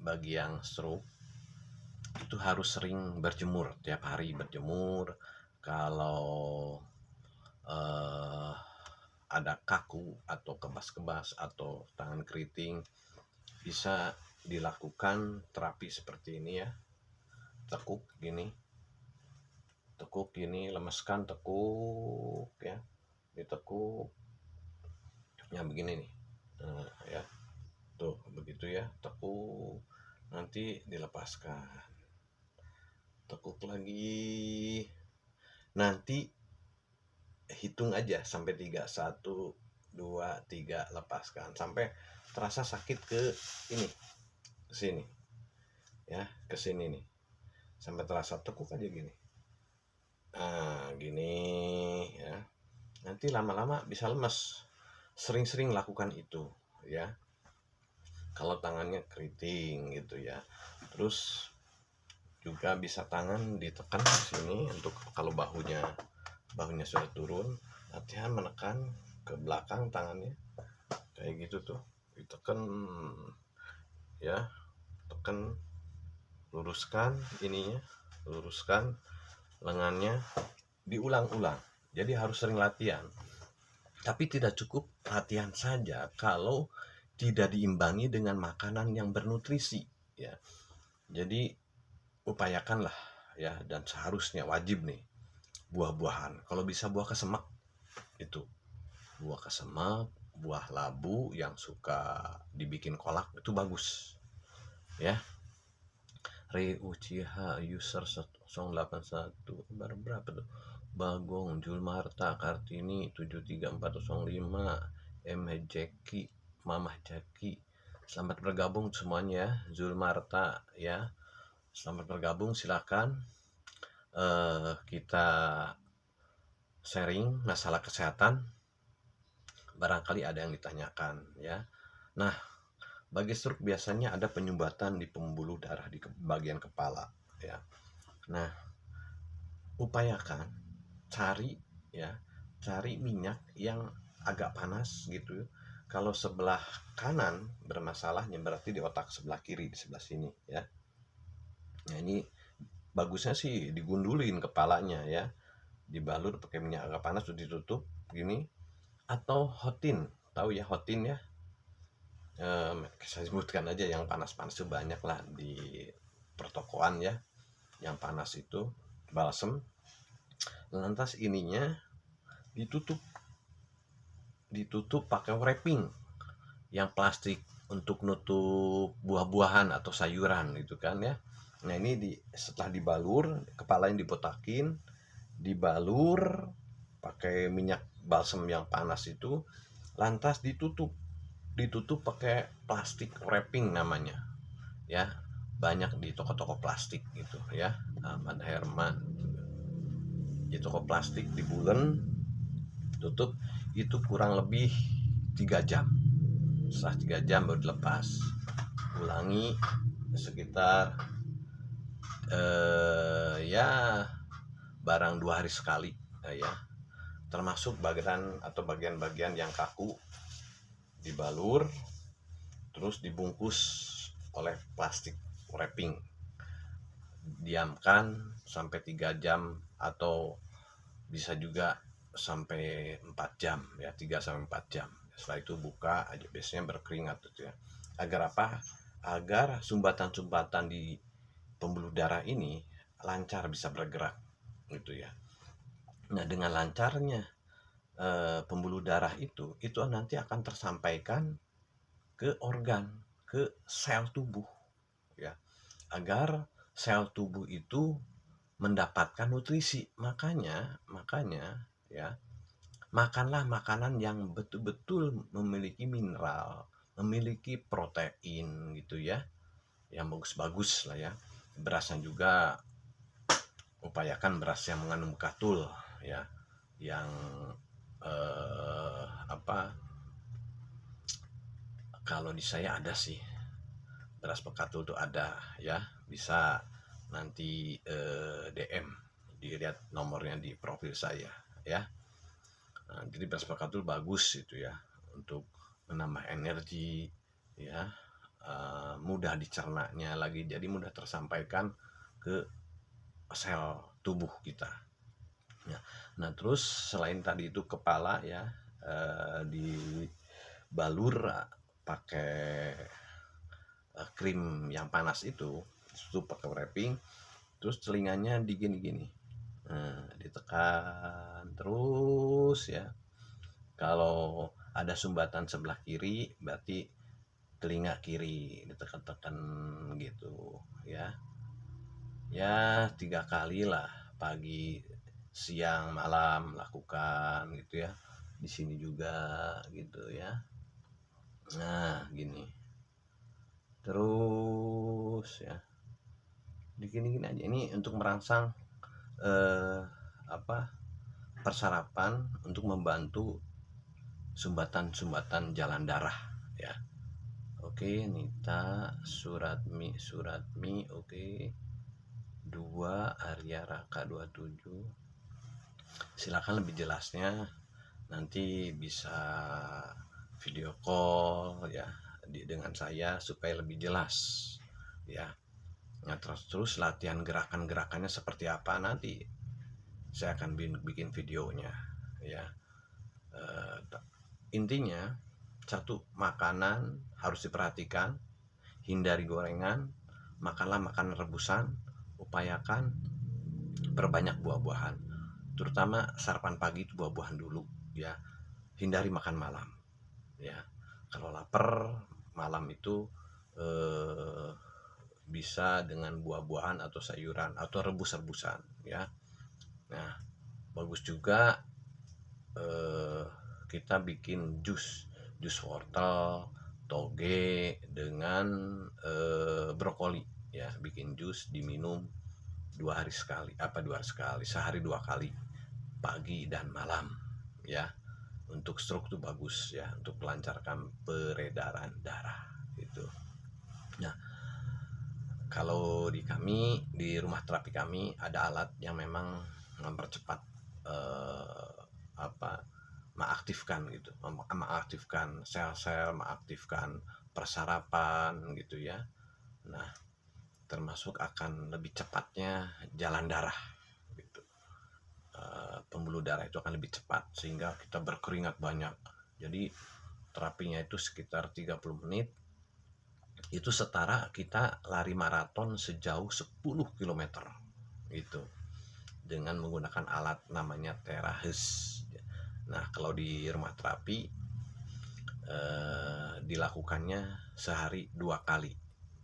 bagi yang stroke itu harus sering berjemur, tiap hari berjemur. Kalau eh, ada kaku atau kebas-kebas atau tangan keriting, bisa dilakukan terapi seperti ini ya. Tekuk gini, lemeskan, tekuk ya, ditekuk ya begini nih. Nah, ya tuh begitu ya, tekuk, nanti dilepaskan, tekuk lagi, nanti hitung aja sampai 3, 1, 2, 3, lepaskan sampai terasa sakit ke ini, ke sini ya, ke sini nih, sampai terasa, tekuk aja gini. Nah, gini ya. Nanti lama-lama bisa lemes. Sering-sering lakukan itu ya. Kalau tangannya keriting gitu ya. Terus juga bisa tangan ditekan di sini untuk kalau bahunya sudah turun, latihan menekan ke belakang tangannya kayak gitu tuh, ditekan ya, tekan, luruskan ininya, luruskan lengannya, diulang-ulang. Jadi harus sering latihan. Tapi tidak cukup latihan saja kalau tidak diimbangi dengan makanan yang bernutrisi ya. Jadi upayakanlah ya, dan seharusnya wajib nih buah-buahan. Kalau bisa buah kesemak itu. Buah kesemak, buah labu yang suka dibikin kolak itu bagus. Ya. Re Uchiha user 081 berapa tuh? Bagong, Julmarta, Kartini 73405, Jackie, Mamah Jackie. Selamat bergabung semuanya, Julmarta ya. Selamat bergabung, silakan. Kita sharing masalah kesehatan. Barangkali ada yang ditanyakan ya. Nah, bagi stroke biasanya ada penyumbatan di pembuluh darah di bagian kepala ya. Nah, upayakan cari minyak yang agak panas gitu. Kalau sebelah kanan bermasalahnya berarti di otak sebelah kiri, di sebelah sini ya. Nah, ini bagusnya sih digundulin kepalanya ya, dibalur pakai minyak agak panas, sudah ditutup gini, atau hotin, tahu ya hotin ya. Saya sebutkan aja yang panas-panas itu banyak lah di pertokoan ya, yang panas itu balsem. Lantas ininya ditutup pakai wrapping yang plastik untuk nutup buah-buahan atau sayuran gitu kan ya. Nah, ini setelah dibalur, kepala yang dibotakin, dibalur pakai minyak balsem yang panas itu, lantas ditutup pakai plastik wrapping namanya ya. Banyak di toko-toko plastik gitu ya, Ahmad Herman, di toko plastik dibulen, tutup, itu kurang lebih 3 jam. Setelah 3 jam baru dilepas. Ulangi sekitar ya barang 2 hari sekali ya. Termasuk bagian-bagian yang kaku dibalur terus dibungkus oleh plastik wrapping, diamkan sampai 3 jam atau bisa juga sampai 4 jam ya, 3 sampai 4 jam. Setelah itu buka aja, biasanya berkeringat gitu ya. Agar apa? Agar sumbatan-sumbatan di pembuluh darah ini lancar bisa bergerak gitu ya. Nah, dengan lancarnya pembuluh darah itu nanti akan tersampaikan ke organ, ke sel tubuh ya, agar sel tubuh itu mendapatkan nutrisi. Makanya ya, makanlah makanan yang betul-betul memiliki mineral, memiliki protein gitu ya, yang bagus-bagus lah ya. Berasnya juga upayakan beras yang mengandung katul ya, yang kalau di saya ada sih beras pekatul tuh ada ya, bisa nanti DM, dilihat nomornya di profil saya ya. Nah, jadi beras pekatul bagus itu ya untuk menambah energi ya, mudah dicernanya lagi, jadi mudah tersampaikan ke sel tubuh kita ya. Nah terus selain tadi itu kepala ya, dibalur pakai krim yang panas itu pakai wrapping, terus telinganya digini-gini, ditekan terus ya. Kalau ada sumbatan sebelah kiri berarti telinga kiri ditekan-tekan gitu ya. Ya 3 kali lah, pagi, siang, malam lakukan gitu ya. Di sini juga gitu ya. Nah gini terus ya, gini-gini aja. Ini untuk merangsang persarapan untuk membantu sumbatan-sumbatan jalan darah ya. Oke, Nita Suratmi oke. 2 Arya Raka 27. Silakan lebih jelasnya nanti bisa video call ya dengan saya supaya lebih jelas ya. Nah, terus latihan gerakan-gerakannya seperti apa nanti saya akan bikin videonya ya. Intinya satu, makanan harus diperhatikan, hindari gorengan, makanlah makanan rebusan, upayakan perbanyak buah-buahan, terutama sarapan pagi itu buah-buahan dulu ya. Hindari makan malam ya. Kalau lapar malam itu bisa dengan buah-buahan atau sayuran atau rebus-rebusan ya. Nah bagus juga kita bikin jus wortel toge dengan brokoli ya, bikin jus diminum 2 hari sekali, 2 hari sekali, sehari 2 kali, pagi dan malam ya. Untuk stroke itu bagus ya, untuk melancarkan peredaran darah gitu. Nah kalau di rumah terapi kami ada alat yang memang mempercepat mengaktifkan gitu, mengaktifkan sel-sel, mengaktifkan persarapan gitu ya. Nah termasuk akan lebih cepatnya jalan darah gitu. Pembuluh darah itu akan lebih cepat sehingga kita berkeringat banyak. Jadi terapinya itu sekitar 30 menit, itu setara kita lari maraton sejauh 10 km gitu, dengan menggunakan alat namanya Terahes. Nah kalau di rumah terapi dilakukannya sehari 2 kali,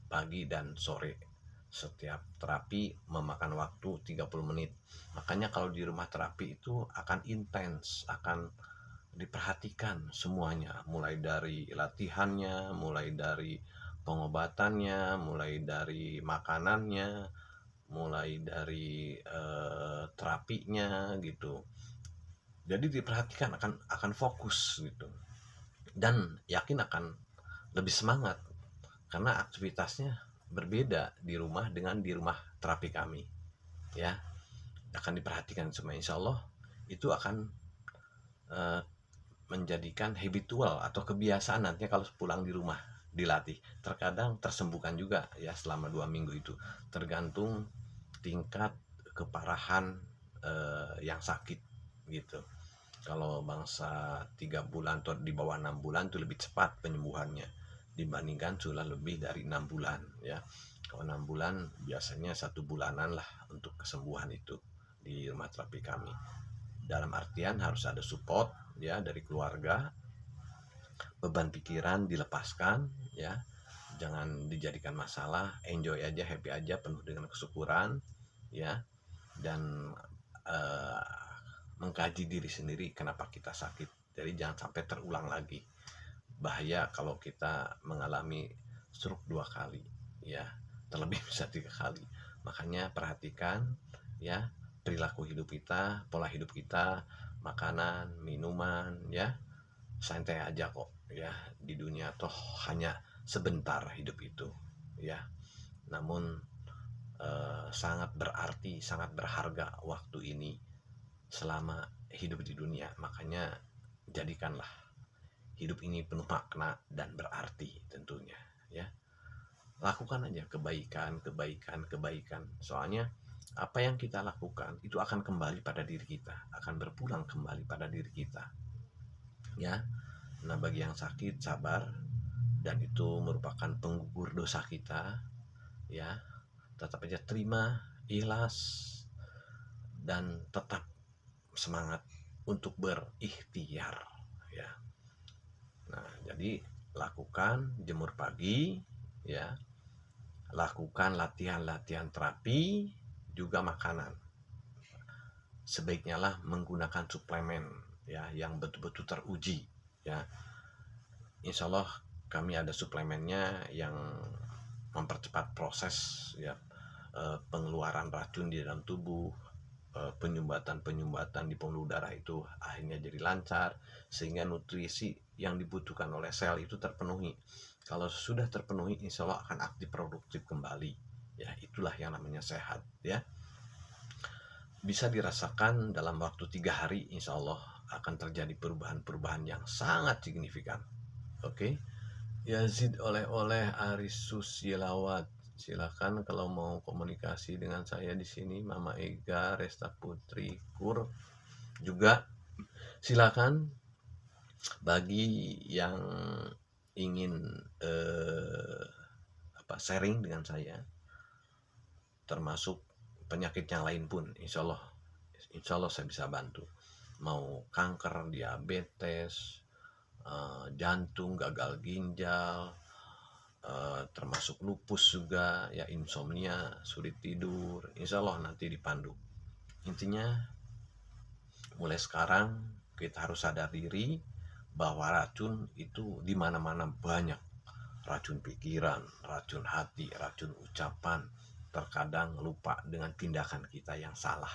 pagi dan sore. Setiap terapi memakan waktu 30 menit. Makanya kalau di rumah terapi itu akan intens, akan diperhatikan semuanya, mulai dari latihannya, mulai dari pengobatannya, mulai dari makanannya, mulai dari terapinya gitu. Jadi diperhatikan, akan fokus gitu, dan yakin akan lebih semangat karena aktivitasnya berbeda di rumah dengan di rumah terapi kami ya. Akan diperhatikan semua, insya Allah itu akan menjadikan habitual atau kebiasaan nantinya kalau pulang di rumah dilatih. Terkadang tersembuhkan juga ya selama 2 minggu itu, tergantung tingkat keparahan yang sakit gitu. Kalau bangsa 3 bulan atau di bawah 6 bulan itu lebih cepat penyembuhannya dibandingkan sudah lebih dari 6 bulan ya. Kalau 6 bulan biasanya 1 bulanan lah untuk kesembuhan itu di rumah terapi kami. Dalam artian harus ada support ya dari keluarga, beban pikiran dilepaskan ya, jangan dijadikan masalah, enjoy aja, happy aja, penuh dengan kesyukuran ya, dan mengkaji diri sendiri kenapa kita sakit. Jadi jangan sampai terulang lagi. Bahaya kalau kita mengalami stroke 2 kali ya, terlebih bisa 3 kali. Makanya perhatikan ya perilaku hidup kita, pola hidup kita, makanan, minuman ya. Santai aja kok ya, di dunia toh hanya sebentar hidup itu ya. Namun sangat berarti, sangat berharga waktu ini selama hidup di dunia. Makanya jadikanlah hidup ini penuh makna dan berarti tentunya ya. lakukan aja kebaikan, kebaikan, kebaikan. Soalnya apa yang kita lakukan itu akan kembali pada diri kita, akan berpulang kembali pada diri kita. Ya. Nah, bagi yang sakit sabar, dan itu merupakan penggugur dosa kita, ya. Tetap aja terima, ikhlas, dan tetap semangat untuk berikhtiar, ya. Nah, jadi lakukan jemur pagi, ya. Lakukan latihan-latihan terapi, juga makanan. Sebaiknya lah menggunakan suplemen, ya, yang betul-betul teruji, ya. Insya Allah kami ada suplemennya yang mempercepat proses, ya, pengeluaran racun di dalam tubuh, penyumbatan di pembuluh darah itu akhirnya jadi lancar, sehingga nutrisi yang dibutuhkan oleh sel itu terpenuhi. Kalau sudah terpenuhi, insya Allah akan aktif produktif kembali. Ya, itulah yang namanya sehat, ya. Bisa dirasakan dalam waktu 3 hari, insya Allah akan terjadi perubahan-perubahan yang sangat signifikan. Oke. Yazid oleh-oleh Arisus Yelawat. Silakan kalau mau komunikasi dengan saya di sini, Mama Ega, Resta Putri Kur juga silakan. Bagi yang ingin sharing dengan saya, termasuk penyakit yang lain pun, insya Allah saya bisa bantu. Mau kanker, diabetes, jantung, gagal ginjal, termasuk lupus juga, ya, insomnia, sulit tidur, insya Allah nanti dipandu. Intinya mulai sekarang kita harus sadar diri bahwa racun itu di mana-mana banyak. Racun pikiran, racun hati, racun ucapan. Terkadang lupa dengan tindakan kita yang salah,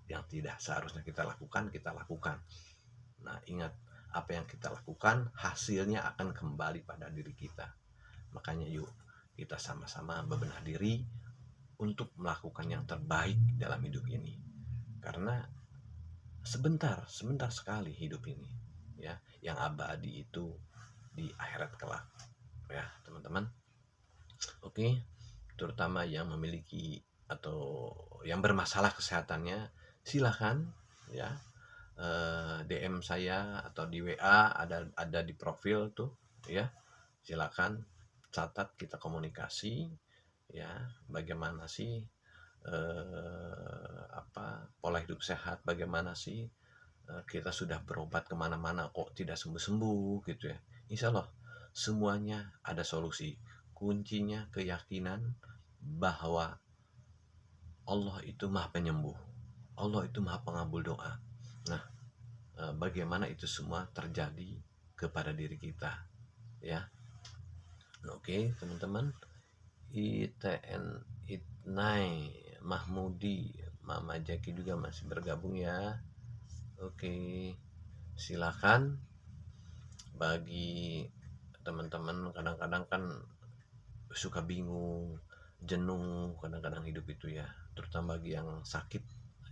yang tidak seharusnya kita lakukan, kita lakukan. Nah, ingat, apa yang kita lakukan hasilnya akan kembali pada diri kita. Makanya yuk kita sama-sama bebenah diri untuk melakukan yang terbaik dalam hidup ini. Karena sebentar sekali hidup ini, ya. Yang abadi itu di akhirat kelak, ya, teman-teman. Oke, terutama yang memiliki atau yang bermasalah kesehatannya, silakan, ya, DM saya atau di WA, ada di profil tuh, ya. Silakan catat, kita komunikasi, ya. Bagaimana sih pola hidup sehat, bagaimana sih kita sudah berobat kemana-mana kok tidak sembuh-sembuh gitu, ya. Insya Allah semuanya ada solusi. Kuncinya keyakinan bahwa Allah itu maha penyembuh, Allah itu maha pengabul doa. Nah, bagaimana itu semua terjadi kepada diri kita, ya. Oke, teman-teman. ITN Itnai Mahmudi, Mama Jaki juga masih bergabung, ya. Oke, silakan. Bagi teman-teman kadang-kadang kan suka bingung, jenuh kadang-kadang hidup itu, ya, terutama bagi yang sakit,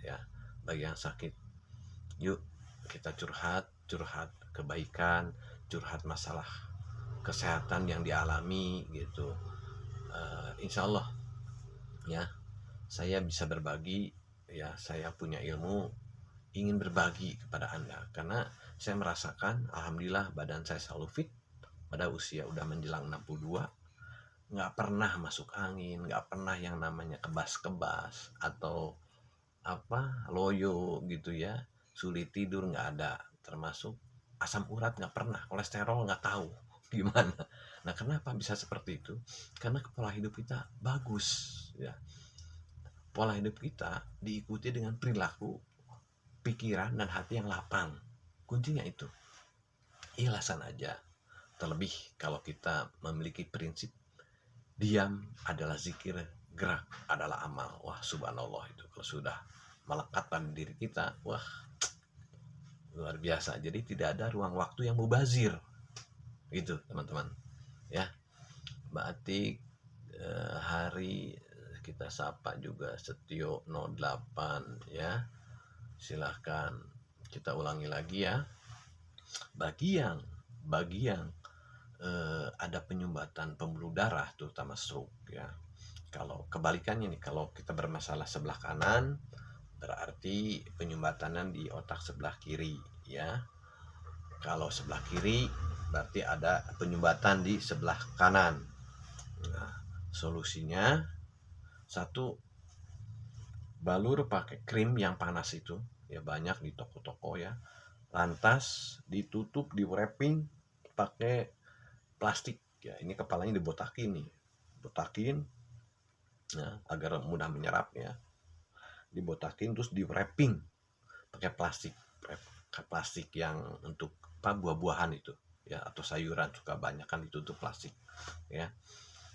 ya. Bagi yang sakit, yuk kita curhat kebaikan, curhat masalah kesehatan yang dialami gitu. Insya Allah, ya, saya bisa berbagi, ya, saya punya ilmu, ingin berbagi kepada Anda, karena saya merasakan alhamdulillah badan saya selalu fit pada usia udah menjelang 62, nggak pernah masuk angin, nggak pernah yang namanya kebas-kebas atau loyo gitu, ya, sulit tidur nggak ada, termasuk asam urat nggak pernah, kolesterol nggak tahu gimana. Nah, kenapa bisa seperti itu? Karena pola hidup kita bagus, ya. Pola hidup kita diikuti dengan perilaku, pikiran, dan hati yang lapang. Kuncinya itu ikhlasan aja. Terlebih kalau kita memiliki prinsip diam adalah zikir, gerak adalah amal. Wah, subhanallah, itu kalau sudah melekat pada diri kita, wah, luar biasa. Jadi tidak ada ruang waktu yang mubazir, gitu, teman-teman, ya. Mbak Atik, Hari kita sapa juga, Setio 08, ya. Silahkan kita ulangi lagi, ya. Bagi yang ada penyumbatan pembuluh darah terutama stroke ya. Kalau kebalikannya nih, kalau kita bermasalah sebelah kanan berarti penyumbatanan di otak sebelah kiri ya. Kalau sebelah kiri berarti ada penyumbatan di sebelah kanan. Nah, solusinya satu, balur pakai krim yang panas itu ya, banyak di toko-toko ya. Lantas ditutup, di wrapping pakai plastik ya. Ini kepalanya dibotakin nih, botakin ya, agar mudah menyerap ya. Dibotakin terus di wrapping pakai plastik yang untuk apa, buah-buahan itu ya, atau sayuran suka banyak kan ditutup plastik ya.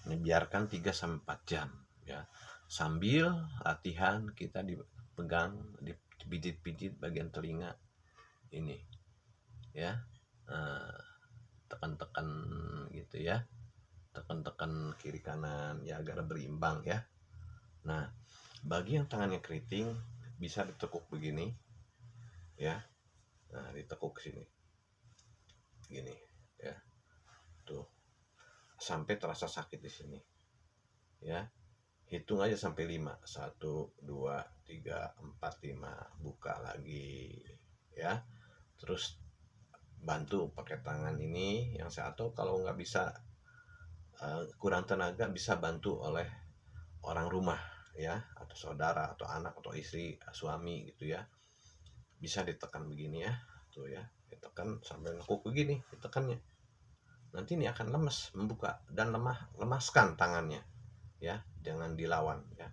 Ini biarkan 3-4 jam ya, sambil latihan kita dipegang, dipijit-pijit bagian telinga ini ya, tekan-tekan gitu ya, tekan-tekan kiri kanan ya agar berimbang ya. Nah, bagi yang tangannya keriting bisa ditekuk begini ya. Nah, ditekuk sini gini ya, tuh sampai terasa sakit di sini ya. Hitung aja sampai 5. 1, 2, 3, 4, 5. Buka lagi ya. Terus bantu pakai tangan ini yang saya, atau kalau nggak bisa, kurang tenaga, bisa bantu oleh orang rumah ya, atau saudara atau anak atau istri, suami gitu ya. Bisa ditekan begini ya, tuh ya, ditekan sambil nekuk begini, ditekannya. Nanti ini akan lemes, membuka dan lemaskan tangannya ya, jangan dilawan ya.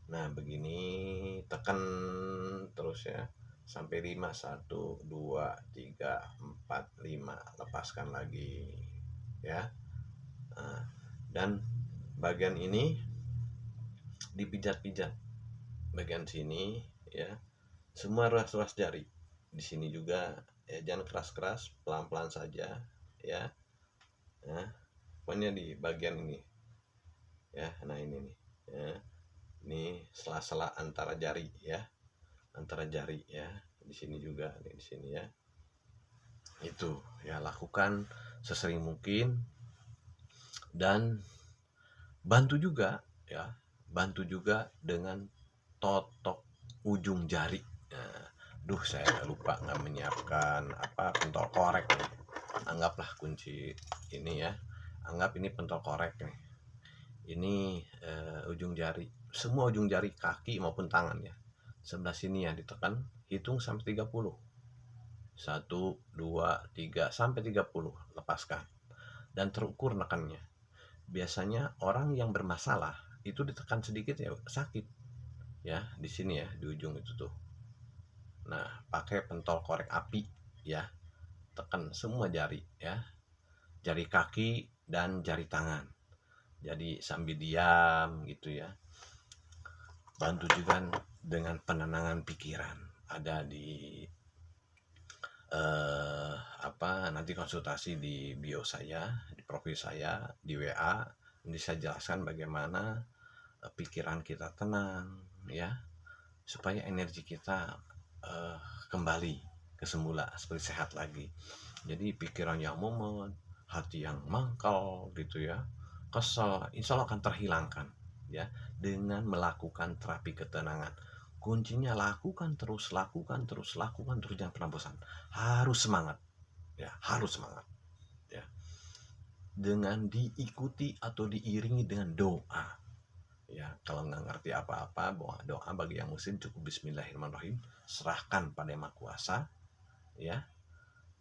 Nah, begini tekan terus ya sampai 5. 1, 2, 3, 4, 5. Lepaskan lagi ya. Nah, dan bagian ini dipijat-pijat, bagian sini ya, semua ruas-ruas jari di sini juga ya, jangan keras-keras, pelan-pelan saja ya. Nah, pokoknya di bagian ini ya. Nah, ini nih ya, ini sela-sela antara jari ya, antara jari ya, di sini juga nih, di sini ya. Itu ya, lakukan sesering mungkin. Dan bantu juga ya, bantu juga dengan totok ujung jari. Nah, saya lupa nggak menyiapkan apa, pentol korek nih. Anggaplah kunci ini ya, anggap ini pentol korek nih. Ini ujung jari, semua ujung jari kaki maupun tangan ya, sebelah sini ya, ditekan, hitung sampai 30. 1, 2, 3 sampai 30, lepaskan dan terukur nekannya. Biasanya orang yang bermasalah itu ditekan sedikit ya sakit ya, di sini ya, di ujung itu tuh. Nah, pakai pentol korek api ya, tekan semua jari ya, jari kaki dan jari tangan. Jadi sambil diam gitu ya. Bantu juga dengan penenangan pikiran. Ada di nanti konsultasi di bio saya, di profil saya, di WA. Ini saya jelaskan bagaimana pikiran kita tenang ya, supaya energi kita kembali ke semula, seperti sehat lagi. Jadi pikiran yang mumet, hati yang mangkal gitu ya, kesel, insya Allah akan terhilangkan ya, dengan melakukan terapi ketenangan. Kuncinya lakukan terus, jangan pernah bosan. Harus semangat ya, harus semangat ya, dengan diikuti atau diiringi dengan doa ya. Kalau nggak ngerti apa-apa, doa bagi yang muslim cukup bismillahirrahmanirrahim, serahkan pada yang maha kuasa ya,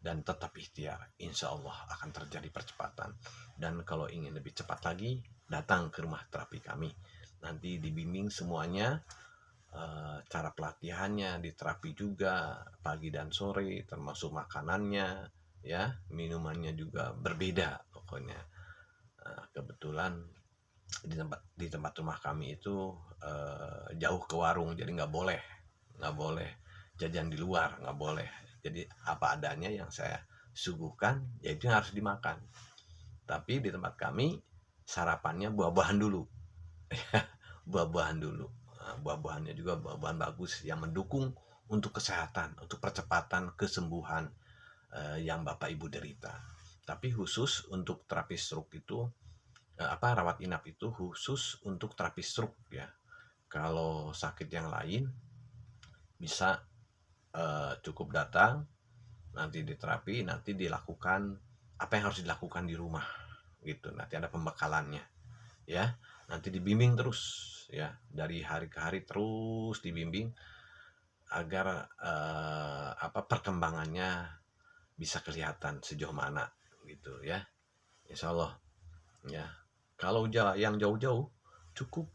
dan tetap ikhtiar, insya Allah akan terjadi percepatan. Dan kalau ingin lebih cepat lagi, datang ke rumah terapi kami, nanti dibimbing semuanya, cara pelatihannya, di terapi juga pagi dan sore, termasuk makanannya ya, minumannya juga berbeda pokoknya. Kebetulan di tempat rumah kami itu jauh ke warung, jadi nggak boleh jajan di luar, nggak boleh. Jadi apa adanya yang saya suguhkan, yaitu yang harus dimakan. Tapi di tempat kami sarapannya buah-buahan dulu buah-buahan dulu. Buah-buahannya juga buah-buahan bagus yang mendukung untuk kesehatan, untuk percepatan kesembuhan yang Bapak Ibu derita. Tapi khusus untuk terapi stroke itu rawat inap itu khusus untuk terapi stroke ya. Kalau sakit yang lain bisa cukup datang, nanti diterapi, nanti dilakukan apa yang harus dilakukan di rumah gitu. Nanti ada pembekalannya ya. Nanti dibimbing terus ya, dari hari ke hari terus dibimbing agar perkembangannya bisa kelihatan sejauh mana gitu ya. Insya Allah ya. Kalau yang jauh-jauh cukup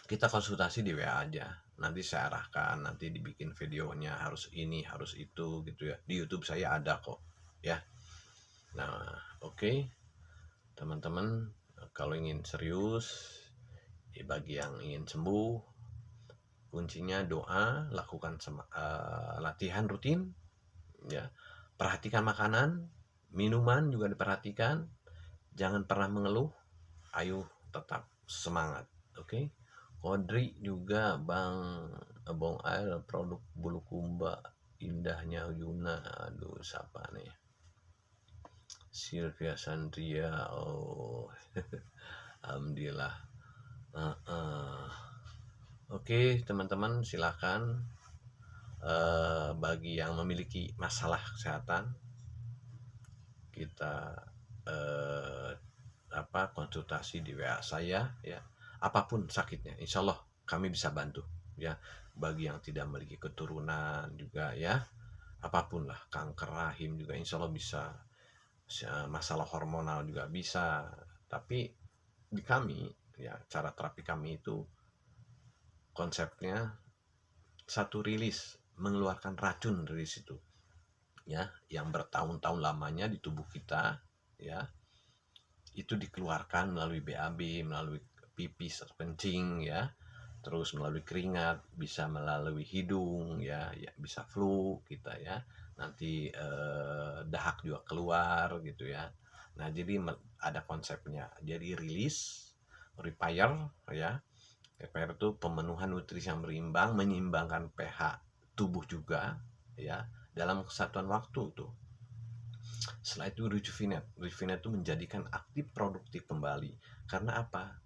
kita konsultasi di WA aja. Nanti saya arahkan, nanti dibikin videonya harus ini, harus itu gitu ya. Di YouTube saya ada kok ya. Nah, oke. Teman-teman, kalau ingin serius, bagi yang ingin sembuh, kuncinya doa, lakukan latihan rutin ya. Perhatikan makanan, minuman juga diperhatikan. Jangan pernah mengeluh. Ayo tetap semangat, oke? Kodri juga Bong Air produk Bulukumba indahnya Yuna. Aduh, siapa nih? Sylvia Sandria. Oh. Alhamdulillah. Oke, teman-teman silakan bagi yang memiliki masalah kesehatan kita konsultasi di WA saya ya. Apapun sakitnya, insya Allah kami bisa bantu ya. Bagi yang tidak memiliki keturunan juga ya, apapun lah, kanker rahim juga insya Allah bisa, masalah hormonal juga bisa. Tapi di kami ya, cara terapi kami itu konsepnya satu rilis, mengeluarkan racun dari situ ya, yang bertahun-tahun lamanya di tubuh kita ya, itu dikeluarkan melalui BAB, melalui pipis atau kencing ya, terus melalui keringat, bisa melalui hidung ya, bisa flu kita ya, nanti dahak juga keluar gitu ya. Nah, jadi ada konsepnya, jadi rilis, repair ya. Repair itu pemenuhan nutrisi yang berimbang, menyeimbangkan pH tubuh juga ya, dalam kesatuan waktu tuh. Setelah itu rejuvenate. Rejuvenate itu menjadikan aktif produktif kembali. Karena apa?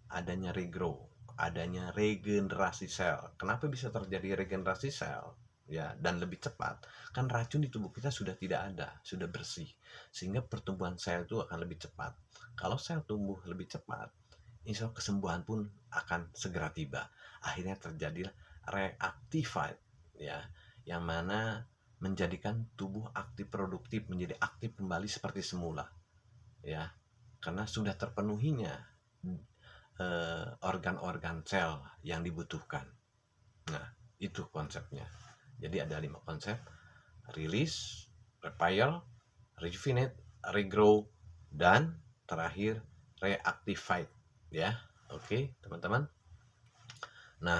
Adanya regrow, adanya regenerasi sel. Kenapa bisa terjadi regenerasi sel? Ya, dan lebih cepat. Kan racun di tubuh kita sudah tidak ada, sudah bersih. Sehingga pertumbuhan sel itu akan lebih cepat. Kalau sel tumbuh lebih cepat, insya Allah kesembuhan pun akan segera tiba. Akhirnya terjadilah reactivate ya, yang mana menjadikan tubuh aktif produktif, menjadi aktif kembali seperti semula ya, karena sudah terpenuhinya organ-organ sel yang dibutuhkan. Nah, itu konsepnya. Jadi ada 5 konsep: release, repair, rejuvenate, regrow, dan terakhir reactivate ya. Oke, teman-teman. Nah,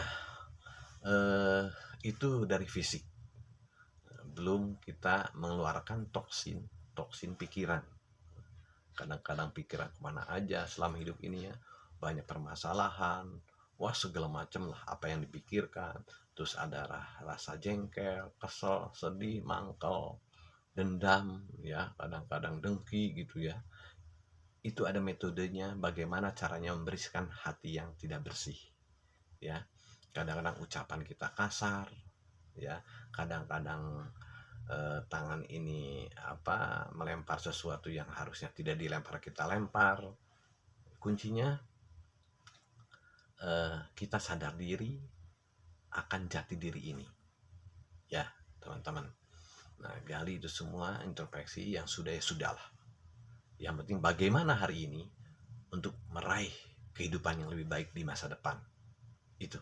itu dari fisik. Belum kita mengeluarkan toksin pikiran. Kadang-kadang pikiran kemana aja selama hidup ini ya, banyak permasalahan, wah segala macam lah apa yang dipikirkan. Terus ada rasa jengkel, kesel, sedih, mangkel, dendam ya, kadang-kadang dengki gitu ya. Itu ada metodenya, bagaimana caranya membersihkan hati yang tidak bersih ya. Kadang-kadang ucapan kita kasar ya, kadang-kadang tangan ini melempar sesuatu yang harusnya tidak dilempar, kita lempar. Kuncinya kita sadar diri akan jati diri ini ya, teman-teman. Nah, gali itu semua, introspeksi, yang sudah ya sudahlah. Yang penting bagaimana hari ini untuk meraih kehidupan yang lebih baik di masa depan. Itu